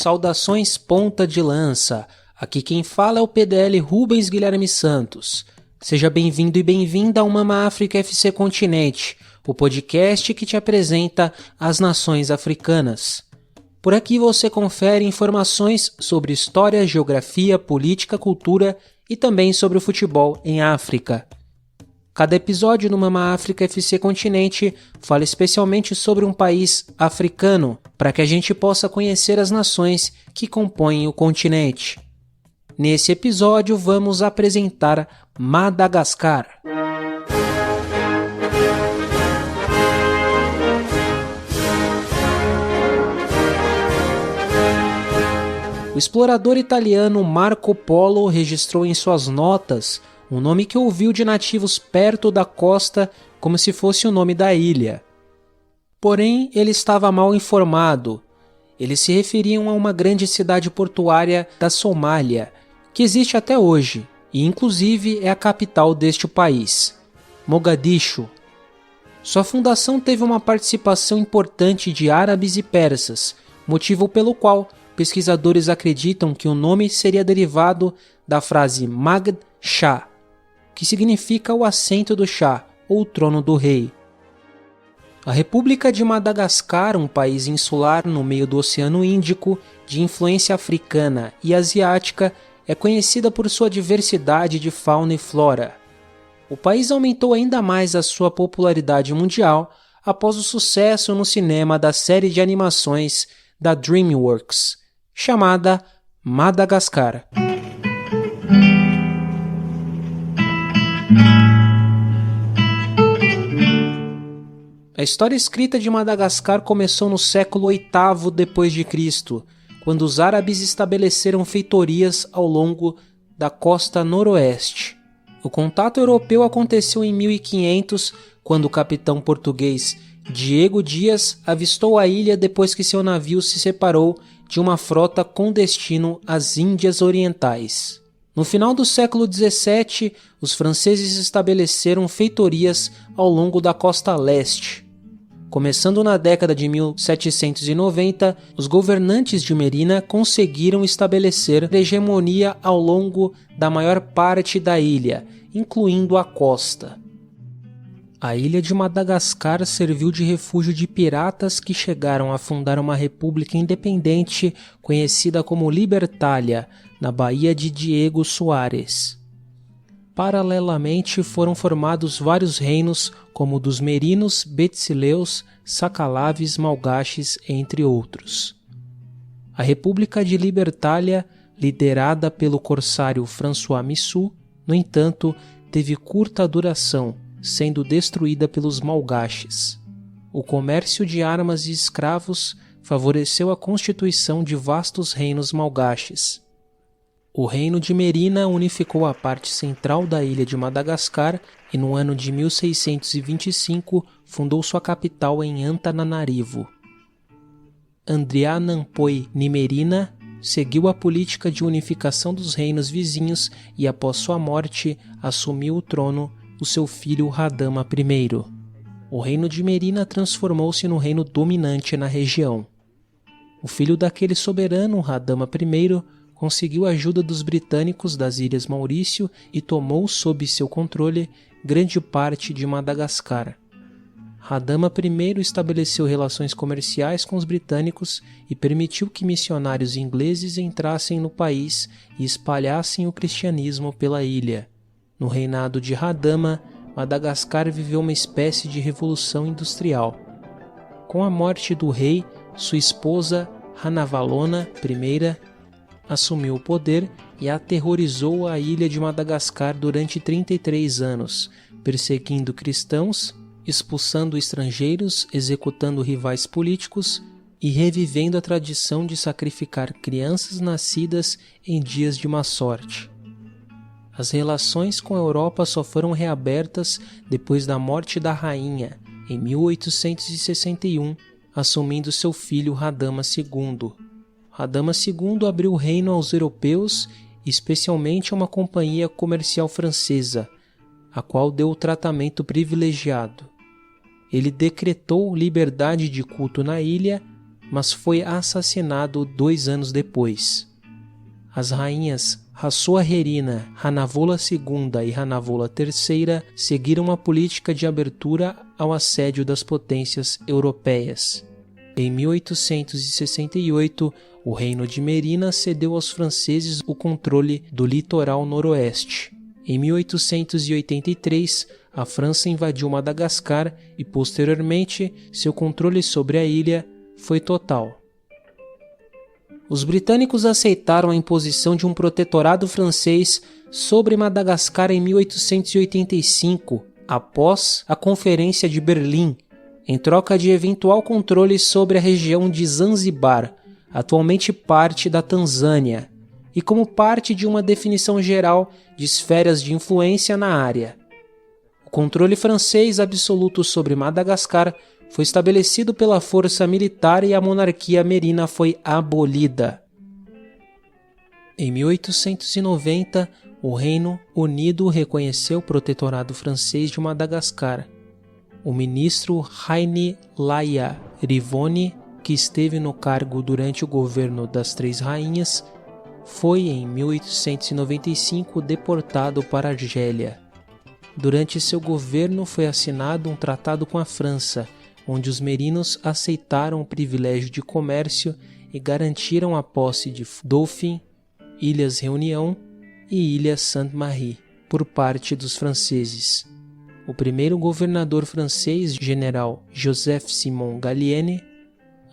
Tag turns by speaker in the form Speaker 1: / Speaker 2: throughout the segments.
Speaker 1: Saudações ponta de lança, aqui quem fala é o PDL Rubens Guilherme Santos. Seja bem-vindo e bem-vinda ao Mama África FC Continente, o podcast que te apresenta as nações africanas. Por aqui você confere informações sobre história, geografia, política, cultura e também sobre o futebol em África. Cada episódio no Mama África FC Continente fala especialmente sobre um país africano, para que a gente possa conhecer as nações que compõem o continente. Nesse episódio vamos apresentar Madagascar. O explorador italiano Marco Polo registrou em suas notas um nome que ouviu de nativos perto da costa como se fosse o nome da ilha. Porém, ele estava mal informado. Eles se referiam a uma grande cidade portuária da Somália, que existe até hoje, e inclusive é a capital deste país, Mogadishu. Sua fundação teve uma participação importante de árabes e persas, motivo pelo qual pesquisadores acreditam que o nome seria derivado da frase Magd Shah, que significa o assento do Shah, ou o trono do rei. A República de Madagascar, um país insular no meio do Oceano Índico, de influência africana e asiática, é conhecida por sua diversidade de fauna e flora. O país aumentou ainda mais a sua popularidade mundial após o sucesso no cinema da série de animações da DreamWorks, chamada Madagascar. A história escrita de Madagascar começou no século VIII d.C., quando os árabes estabeleceram feitorias ao longo da costa noroeste. O contato europeu aconteceu em 1500, quando o capitão português Diego Dias avistou a ilha depois que seu navio se separou de uma frota com destino às Índias Orientais. No final do século XVII, os franceses estabeleceram feitorias ao longo da costa leste. Começando na década de 1790, os governantes de Merina conseguiram estabelecer hegemonia ao longo da maior parte da ilha, incluindo a costa. A ilha de Madagascar serviu de refúgio de piratas que chegaram a fundar uma república independente conhecida como Libertália, na Baía de Diego Soares. Paralelamente foram formados vários reinos, como o dos Merinos, Betsileus, Sacalaves, Malgaches, entre outros. A República de Libertália, liderada pelo corsário François Missou, no entanto, teve curta duração, sendo destruída pelos Malgaches. O comércio de armas e escravos favoreceu a constituição de vastos reinos malgaches. O reino de Merina unificou a parte central da ilha de Madagascar e no ano de 1625 fundou sua capital em Antananarivo. Andrianampoi Nimerina seguiu a política de unificação dos reinos vizinhos e após sua morte assumiu o trono o seu filho Radama I. O reino de Merina transformou-se no reino dominante na região. O filho daquele soberano, Radama I, conseguiu a ajuda dos britânicos das Ilhas Maurício e tomou sob seu controle grande parte de Madagascar. Radama I estabeleceu relações comerciais com os britânicos e permitiu que missionários ingleses entrassem no país e espalhassem o cristianismo pela ilha. No reinado de Radama, Madagascar viveu uma espécie de revolução industrial. Com a morte do rei, sua esposa Ranavalona I assumiu o poder e aterrorizou a ilha de Madagascar durante 33 anos, perseguindo cristãos, expulsando estrangeiros, executando rivais políticos e revivendo a tradição de sacrificar crianças nascidas em dias de má sorte. As relações com a Europa só foram reabertas depois da morte da rainha, em 1861, assumindo seu filho Radama II. Radama II abriu o reino aos europeus, especialmente a uma companhia comercial francesa, a qual deu o tratamento privilegiado. Ele decretou liberdade de culto na ilha mas foi assassinado 2 anos depois. As rainhas Rassoa-Herina, Ranavola II e Ranavola III seguiram uma política de abertura ao assédio das potências europeias. Em 1868, o Reino de Merina cedeu aos franceses o controle do litoral noroeste. Em 1883, a França invadiu Madagascar e, posteriormente, seu controle sobre a ilha foi total. Os britânicos aceitaram a imposição de um protetorado francês sobre Madagascar em 1885, após a Conferência de Berlim, em troca de eventual controle sobre a região de Zanzibar, atualmente parte da Tanzânia, e como parte de uma definição geral de esferas de influência na área. O controle francês absoluto sobre Madagascar foi estabelecido pela força militar e a monarquia merina foi abolida. Em 1890, o Reino Unido reconheceu o protetorado francês de Madagascar. O ministro Haile Laia Rivone, que esteve no cargo durante o governo das Três Rainhas, foi em 1895 deportado para Argélia. Durante seu governo foi assinado um tratado com a França, onde os merinos aceitaram o privilégio de comércio e garantiram a posse de Dauphin, Ilhas Reunião e Ilha Sainte-Marie por parte dos franceses. O primeiro governador francês, general Joseph-Simon Gallienne,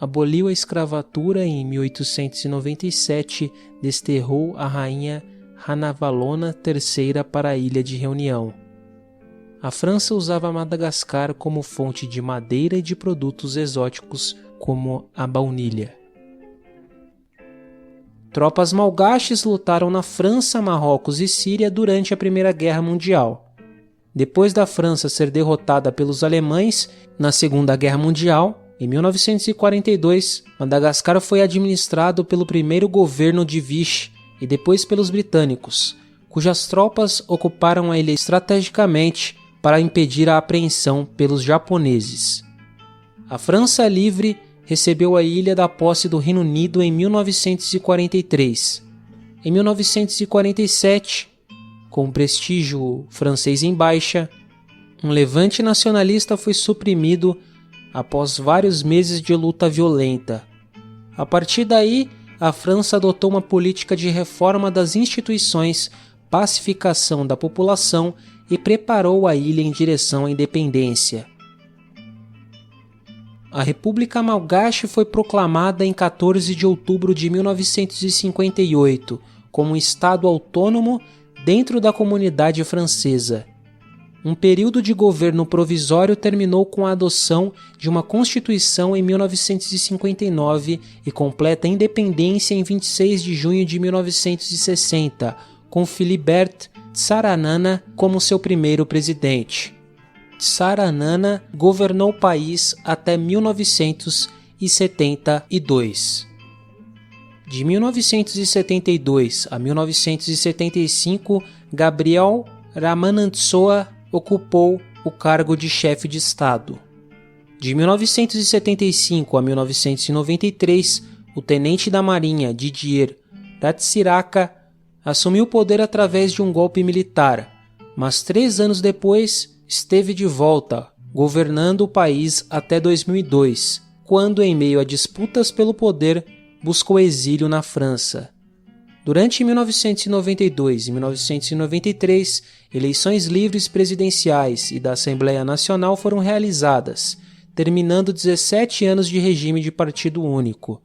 Speaker 1: aboliu a escravatura e em 1897 desterrou a rainha Ranavalona III para a Ilha de Reunião. A França usava Madagascar como fonte de madeira e de produtos exóticos como a baunilha. Tropas malgaches lutaram na França, Marrocos e Síria durante a Primeira Guerra Mundial. Depois da França ser derrotada pelos alemães na Segunda Guerra Mundial, em 1942, Madagascar foi administrado pelo primeiro governo de Vichy e depois pelos britânicos, cujas tropas ocuparam a ilha estrategicamente para impedir a apreensão pelos japoneses. A França Livre recebeu a ilha da posse do Reino Unido em 1943. Em 1947, com prestígio francês em baixa, um levante nacionalista foi suprimido após vários meses de luta violenta. A partir daí, a França adotou uma política de reforma das instituições, pacificação da população e preparou a ilha em direção à independência. A República Malgache foi proclamada em 14 de outubro de 1958 como um estado autônomo dentro da comunidade francesa. Um período de governo provisório terminou com a adoção de uma Constituição em 1959 e completa independência em 26 de junho de 1960, com Philibert Tsiranana como seu primeiro presidente. Tsiranana governou o país até 1972. De 1972 a 1975, Gabriel Ramanantsoa ocupou o cargo de chefe de Estado. De 1975 a 1993, o tenente da Marinha Didier Ratsiraka assumiu o poder através de um golpe militar, mas 3 anos depois esteve de volta, governando o país até 2002, quando, em meio a disputas pelo poder, buscou exílio na França. Durante 1992 e 1993, eleições livres presidenciais e da Assembleia Nacional foram realizadas, terminando 17 anos de regime de partido único.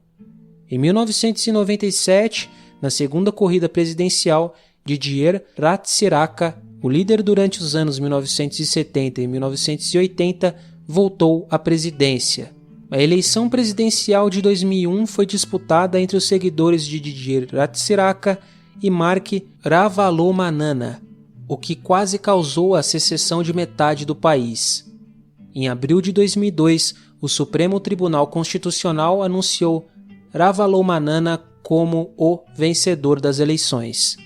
Speaker 1: Em 1997, na segunda corrida presidencial, Didier Ratsiraka, o líder durante os anos 1970 e 1980, voltou à presidência. A eleição presidencial de 2001 foi disputada entre os seguidores de Didier Ratsiraka e Marc Ravalomanana, o que quase causou a secessão de metade do país. Em abril de 2002, o Supremo Tribunal Constitucional anunciou Ravalomanana como o vencedor das eleições.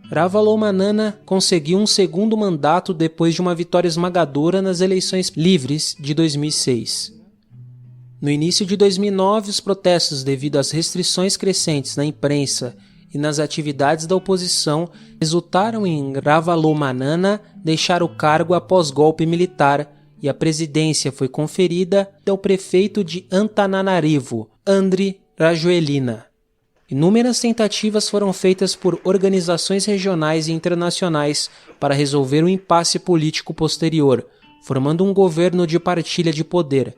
Speaker 1: Ravalomanana conseguiu um segundo mandato depois de uma vitória esmagadora nas eleições livres de 2006. No início de 2009, os protestos devido às restrições crescentes na imprensa e nas atividades da oposição resultaram em Ravalomanana deixar o cargo após golpe militar e a presidência foi conferida ao prefeito de Antananarivo, Andry Rajoelina. Inúmeras tentativas foram feitas por organizações regionais e internacionais para resolver o impasse político posterior, formando um governo de partilha de poder.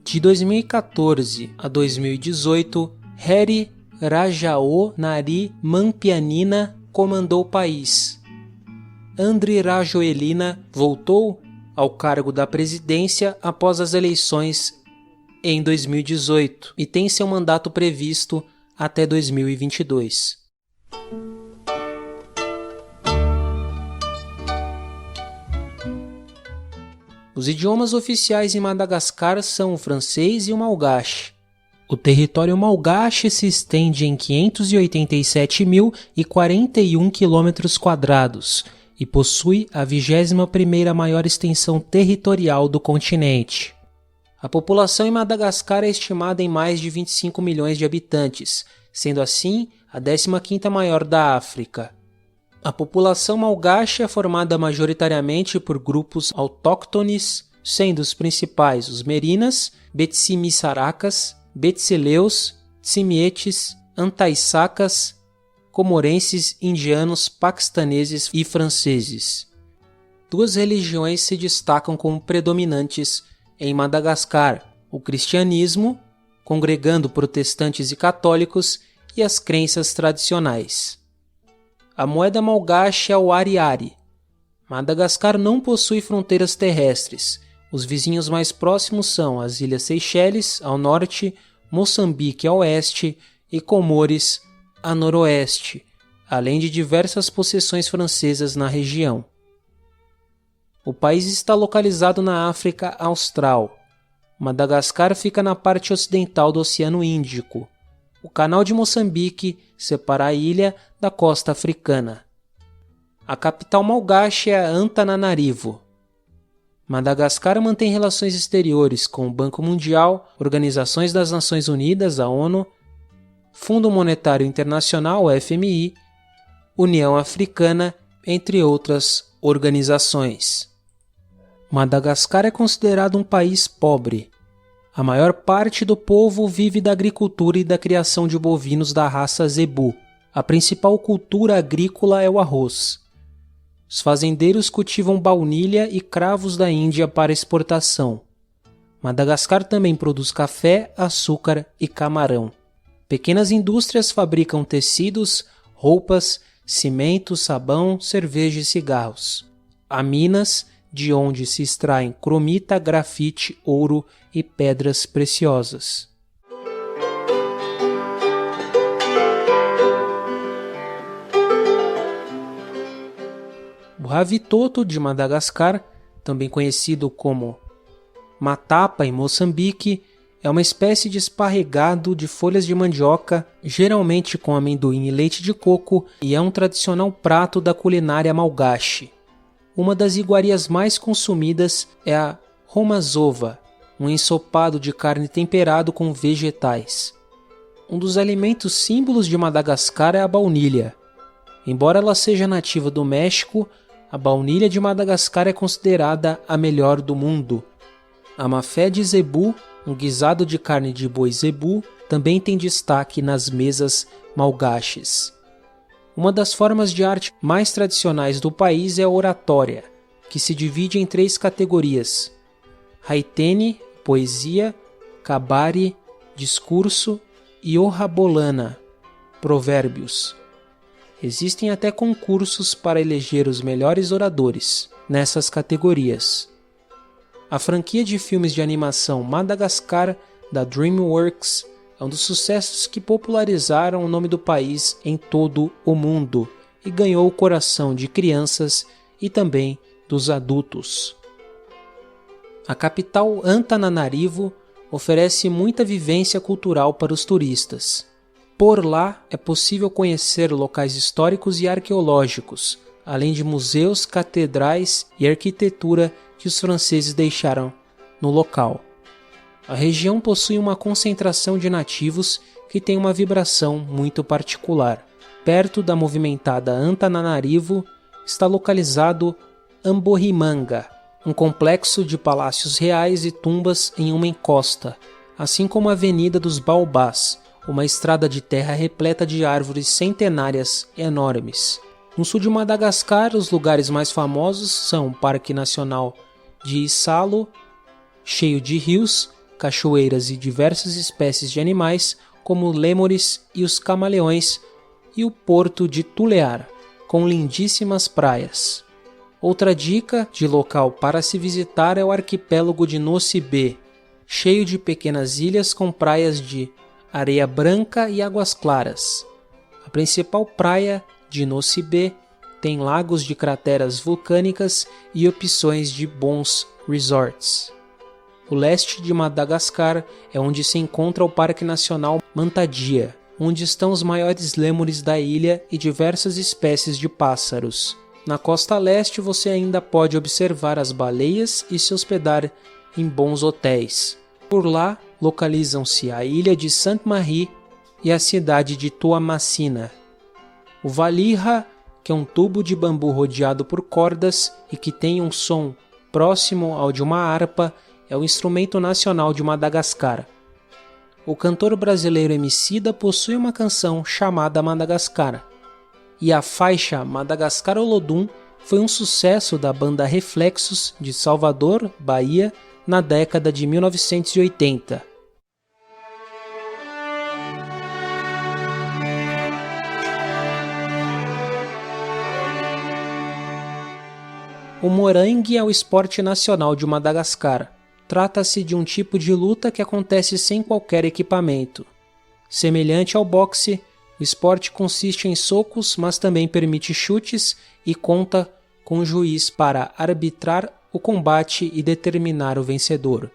Speaker 1: De 2014 a 2018, Heri Rajaonariampianina comandou o país. Andry Rajoelina voltou ao cargo da presidência após as eleições em 2018 e tem seu mandato previsto até 2022. Os idiomas oficiais em Madagascar são o francês e o malgache. O território malgache se estende em 587.041 km² e possui a 21ª maior extensão territorial do continente. A população em Madagascar é estimada em mais de 25 milhões de habitantes, sendo assim a 15ª maior da África. A população malgache é formada majoritariamente por grupos autóctones, sendo os principais os Merinas, Betsimisaracas, Betsileus, Tsimietes, Antaissacas, comorenses, indianos, paquistaneses e franceses. Duas religiões se destacam como predominantes em Madagascar: o cristianismo, congregando protestantes e católicos, e as crenças tradicionais. A moeda malgache é o ariari. Madagascar não possui fronteiras terrestres. Os vizinhos mais próximos são as Ilhas Seychelles, ao norte, Moçambique, a oeste, e Comores, a noroeste, além de diversas possessões francesas na região. O país está localizado na África Austral. Madagascar fica na parte ocidental do Oceano Índico. O Canal de Moçambique separa a ilha da costa africana. A capital malgache é Antananarivo. Madagascar mantém relações exteriores com o Banco Mundial, Organizações das Nações Unidas, a ONU, Fundo Monetário Internacional, o FMI, União Africana, entre outras organizações. Madagascar é considerado um país pobre. A maior parte do povo vive da agricultura e da criação de bovinos da raça Zebu. A principal cultura agrícola é o arroz. Os fazendeiros cultivam baunilha e cravos da Índia para exportação. Madagascar também produz café, açúcar e camarão. Pequenas indústrias fabricam tecidos, roupas, cimento, sabão, cerveja e cigarros. Há minas, de onde se extraem cromita, grafite, ouro e pedras preciosas. O ravitoto de Madagascar, também conhecido como matapa em Moçambique, é uma espécie de esparregado de folhas de mandioca, geralmente com amendoim e leite de coco, e é um tradicional prato da culinária malgache. Uma das iguarias mais consumidas é a romazova, um ensopado de carne temperado com vegetais. Um dos alimentos símbolos de Madagascar é a baunilha. Embora ela seja nativa do México, a baunilha de Madagascar é considerada a melhor do mundo. A mafé de zebu, um guisado de carne de boi zebu, também tem destaque nas mesas malgaches. Uma das formas de arte mais tradicionais do país é a oratória, que se divide em 3 categorias: haitene, poesia, kabari, discurso e orrabolana, provérbios. Existem até concursos para eleger os melhores oradores nessas categorias. A franquia de filmes de animação Madagascar, da DreamWorks, é um dos sucessos que popularizaram o nome do país em todo o mundo e ganhou o coração de crianças e também dos adultos. A capital Antananarivo oferece muita vivência cultural para os turistas. Por lá é possível conhecer locais históricos e arqueológicos, além de museus, catedrais e arquitetura que os franceses deixaram no local. A região possui uma concentração de nativos que tem uma vibração muito particular. Perto da movimentada Antananarivo está localizado Amborrimanga, um complexo de palácios reais e tumbas em uma encosta, assim como a Avenida dos Baobás, uma estrada de terra repleta de árvores centenárias enormes. No sul de Madagascar, os lugares mais famosos são o Parque Nacional de Isalo, cheio de rios, cachoeiras e diversas espécies de animais, como lêmures e os camaleões, e o Porto de Tulear, com lindíssimas praias. Outra dica de local para se visitar é o arquipélago de Nosy Be, cheio de pequenas ilhas com praias de areia branca e águas claras. A principal praia de Nosy Be tem lagos de crateras vulcânicas e opções de bons resorts. O leste de Madagascar é onde se encontra o Parque Nacional Mantadia, onde estão os maiores lêmures da ilha e diversas espécies de pássaros. Na costa leste você ainda pode observar as baleias e se hospedar em bons hotéis. Por lá localizam-se a ilha de Sainte-Marie e a cidade de Toamasina. O valira, que é um tubo de bambu rodeado por cordas e que tem um som próximo ao de uma harpa, é o instrumento nacional de Madagascar. O cantor brasileiro Emicida possui uma canção chamada Madagascar. E a faixa Madagascar Olodum foi um sucesso da banda Reflexos de Salvador, Bahia, na década de 1980. O morangue é o esporte nacional de Madagascar. Trata-se de um tipo de luta que acontece sem qualquer equipamento. Semelhante ao boxe, o esporte consiste em socos, mas também permite chutes e conta com o juiz para arbitrar o combate e determinar o vencedor.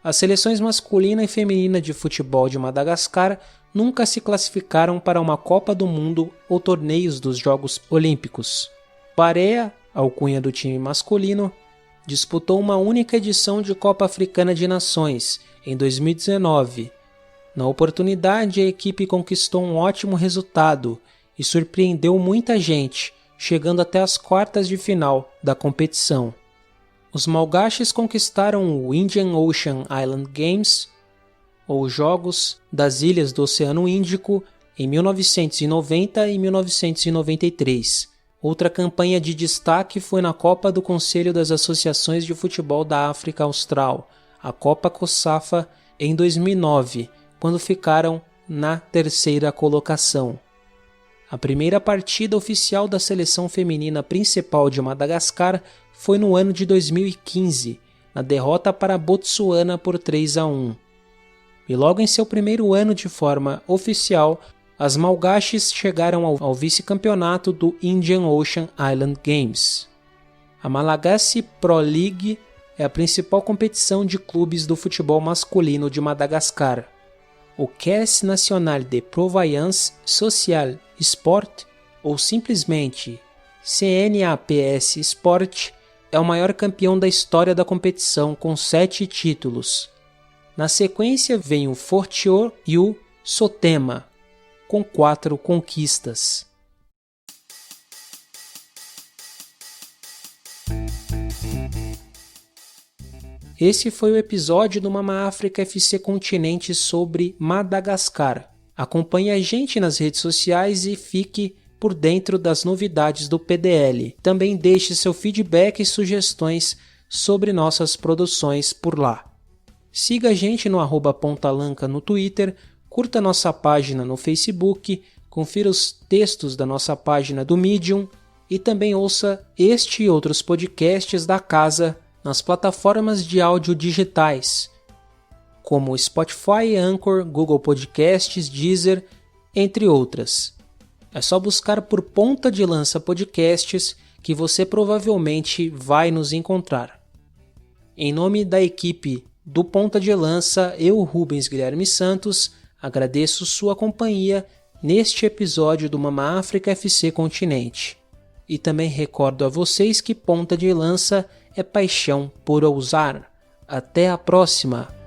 Speaker 1: As seleções masculina e feminina de futebol de Madagascar nunca se classificaram para uma Copa do Mundo ou torneios dos Jogos Olímpicos. Barea, alcunha do time masculino, disputou uma única edição de Copa Africana de Nações, em 2019. Na oportunidade, a equipe conquistou um ótimo resultado e surpreendeu muita gente, chegando até as quartas de final da competição. Os malgaches conquistaram o Indian Ocean Island Games, ou Jogos das Ilhas do Oceano Índico, em 1990 e 1993. Outra campanha de destaque foi na Copa do Conselho das Associações de Futebol da África Austral, a Copa COSAFA, em 2009, quando ficaram na terceira colocação. A primeira partida oficial da seleção feminina principal de Madagascar foi no ano de 2015, na derrota para a Botsuana por 3-1. E logo em seu primeiro ano de forma oficial, as malgaches chegaram ao vice-campeonato do Indian Ocean Island Games. A Malagasy Pro League é a principal competição de clubes do futebol masculino de Madagascar. O Caisse National de Prévoyance Sociale Sport, ou simplesmente CNAPS Sport, é o maior campeão da história da competição com 7 títulos. Na sequência vem o Fortior e o Sotema, com 4 conquistas. Esse foi o episódio do Mama África FC Continente sobre Madagascar. Acompanhe a gente nas redes sociais e fique por dentro das novidades do PDL. Também deixe seu feedback e sugestões sobre nossas produções por lá. Siga a gente no @pontalanca no Twitter, curta nossa página no Facebook, confira os textos da nossa página do Medium e também ouça este e outros podcasts da casa nas plataformas de áudio digitais, como Spotify, Anchor, Google Podcasts, Deezer, entre outras. É só buscar por Ponta de Lança Podcasts que você provavelmente vai nos encontrar. Em nome da equipe do Ponta de Lança, eu, Rubens Guilherme Santos, agradeço sua companhia neste episódio do Mama África FC Continente. E também recordo a vocês que Ponta de Lança é paixão por ousar. Até a próxima!